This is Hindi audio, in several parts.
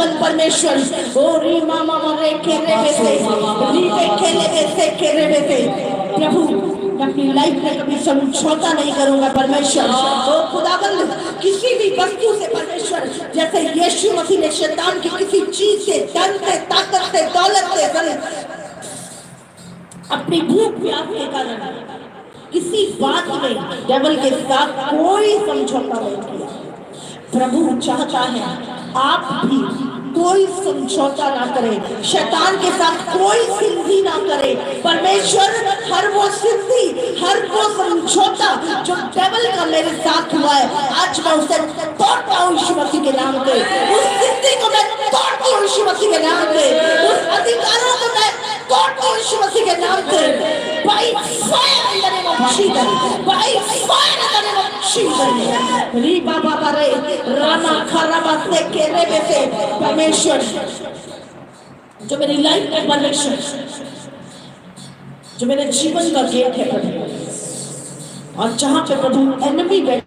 खुदावन परमेश्वर ओ री मामा मरे के रे बेसे री पे खेले बेसे के रे बेसे प्रभु मैं अपनी लाइफ में कभी समझौता नहीं करूंगा परमेश्वर। ओ खुदाबंद किसी भी वस्तु से परमेश्वर, जैसे यीशु मसीह ने शैतान की किसी चीज से, धन से, ताकत से, दौलत से, अपनी भूख प्यास के कारण किसी बात में डेविल के साथ कोई समझौता नहीं किया। प्रभु चाहता है आप भी कोई समझौता ना करें, शैतान के साथ कोई संधि ना करें। परमेश्वर हर वो संधि, हर वो समझौता जो डेविल का मेरे साथ हुआ है, आज मैं उसे तोड़ता हूँ यीशु मसीह के नाम पे। उस संधि को मैं तोड़ती हूँ यीशु मसीह के नाम पे। उस अधिकारों को मैं तोड़ती हूँ यीशु मसीह के नाम पे। By fire in the name of Jesus, by fire in the name of Jesus। री बाबा बारे रामा खराबा से केरे बेसे परमेश्वर, जो मेरी लाइफ में परमेश्वर, जो मेरे जीवन का गेट है प्रभु, और जहां पे प्रभु एनिमी बैठ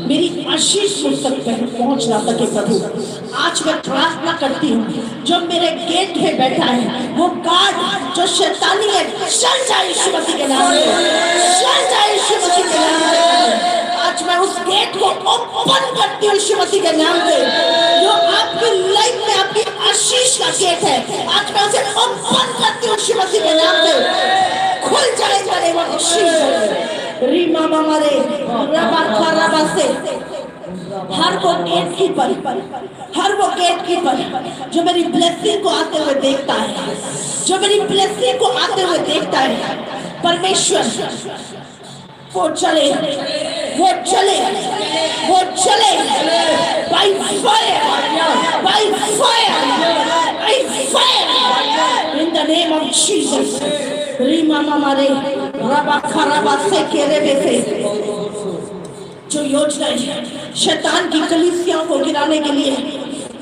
मेरी आशीष मुझ तक पहुंच ना सके प्रभु, आज मैं प्रार्थना करती हूँ जो मेरे गेट पे बैठा है वो गार्ड जो शैतानी है, चल जाए यीशु मसीह के नाम से, चल जाए यीशु मसीह के नाम से। आज मैं उस गेट को ओपन करती हूँ यीशु मसीह के नाम से, जो आपकी लाइफ में आपकी आशीष का गेट है, आज मैं उसे ओपन करती हूँ यीशु मसीह के नाम से। खुल जाए मेरे आशीष रीमा मामारे रबा खराबा से हर वो गेट कीपर, हर वो गेट कीपर जो मेरी ब्लेसिंग को आते हुए देखता है, जो मेरी ब्लेसिंग को आते हुए देखता है परमेश्वर, वो चले, वो चले, वो चले by fire, by fire, by fire in the name of Jesus. रीमा मामारे रबा खराबा से केरे बेसे, जो योजनाएं शैतान की कलीसियाओं को गिराने के लिए,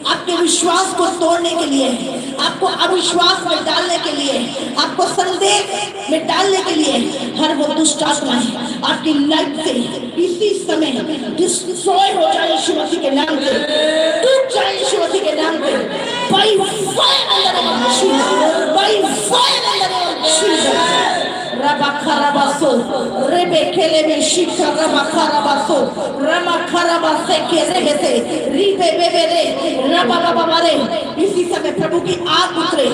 आपके विश्वास को तोड़ने के लिए, आपको अविश्वास में डालने के लिए, आपको संदेह में डालने के लिए, हर वो दुष्ट आत्माएं आपकी लाइफ से इसी समय डिस्ट्रॉय हो जाए यीशु मसीह के नाम से, टूट जाए यीशु मसीह के नाम पे। Bye fire in the name of Jesus, bye fire in the name of Jesus. रबा खराबासो रेबे खेले में शिखा रबा खराबासो रमा खराबा से केरे में से रीबे बेबे रे रबा बाबा मारे। इसी समय प्रभु की आग उतरे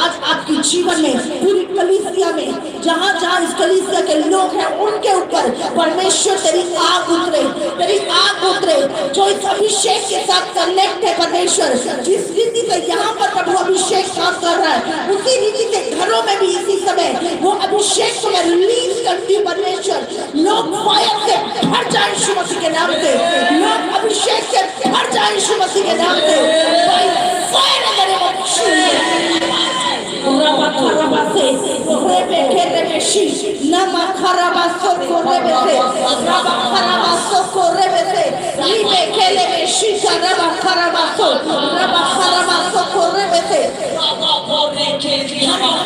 आज आपके जीवन में, पूरी कलीसिया में, जहाँ जहाँ इस कलीसिया के लोग हैं उनके ऊपर परमेश्वर तेरी आग उतरे, तेरी आग उतरे। जो इस अभिषेक के साथ कनेक्ट है परमेश्वर, जिस रीति से यहाँ पर प्रभु अभिषेक काम कर रहा है, उसी रीति से घरों में भी इसी समय वो अभिषेक को मैं रिलीज करती हूँ परमेश्वर। लोग फायर से भर जाए यीशु मसीह के नाम से, लोग अभिषेक से भर जाए यीशु मसीह के नाम से। Bye fire in the name of Jesus. रबा खराबा से रेबे खेले में शी नमा खराबा सो को रेबे से रबा खराबा सो को रेबे से रीबे खेले में शी का रबा खराबा सो रबा खराबा सो को रेबे से।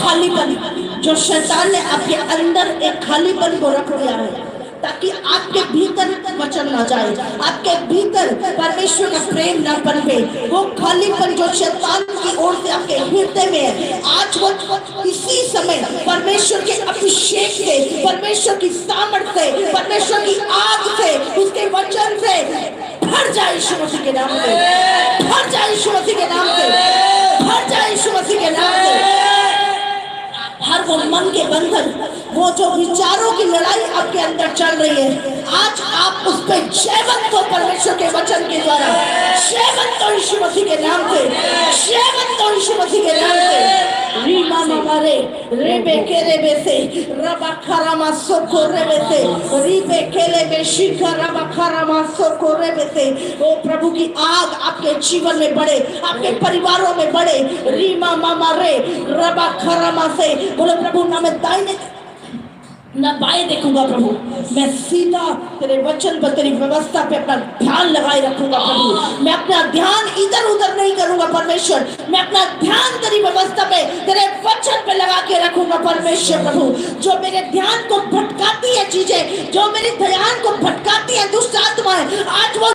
खालीपन जो शैतान ने आपके अंदर एक खालीपन को रख दिया है, ताकि आपके भीतर वचन ना जाए, आपके भीतर परमेश्वर का प्रेम ना पनपे, वो खालीपन जो शैतान की ओर से आपके हृदय में है, आज वो इसी समय परमेश्वर के अभिषेक से, परमेश्वर की सामर्थ से, परमेश्वर की आग से, उसके वचन से भर जाए यीशु मसीह के नाम से, भर जाए यीशु मसीह के नाम से, भर जाए यीशु मसीह के नाम से। हर वो मन के बंधन, वो जो विचारों की लड़ाई आपके अंदर चल रही है, आज आप उस पर जयवंत हो परमेश्वर के वचन के द्वारा, जयवंत हो यीशु मसीह के नाम से, जयवंत हो यीशु मसीह के नाम से। रीमा मामारे रेबे केले बेसे रबा खरामा सोको रेबे से रीबे केले बे शिखा रबा खरामा सोको रेबे से। ओ प्रभु की आग आपके जीवन में बढ़े, आपके परिवारों में बढ़े। रीमा मामारे रबा खरामा से बोलो प्रभु, ना मैं दाहिने ना बाएं देखूंगा प्रभु, मैं सीधा तेरे वचन पर, तेरी व्यवस्था पे अपना ध्यान लगाए रखूंगा प्रभु। मैं अपना ध्यान इधर उधर नहीं करूंगा परमेश्वर, मैं अपना ध्यान तेरी व्यवस्था पे, तेरे वचन पे लगा के रखूंगा परमेश्वर प्रभु। जो मेरे ध्यान को भटकाती है चीजें, जो मेरे ध्यान को भटकाती है दुष्ट आत्माएं, आज वो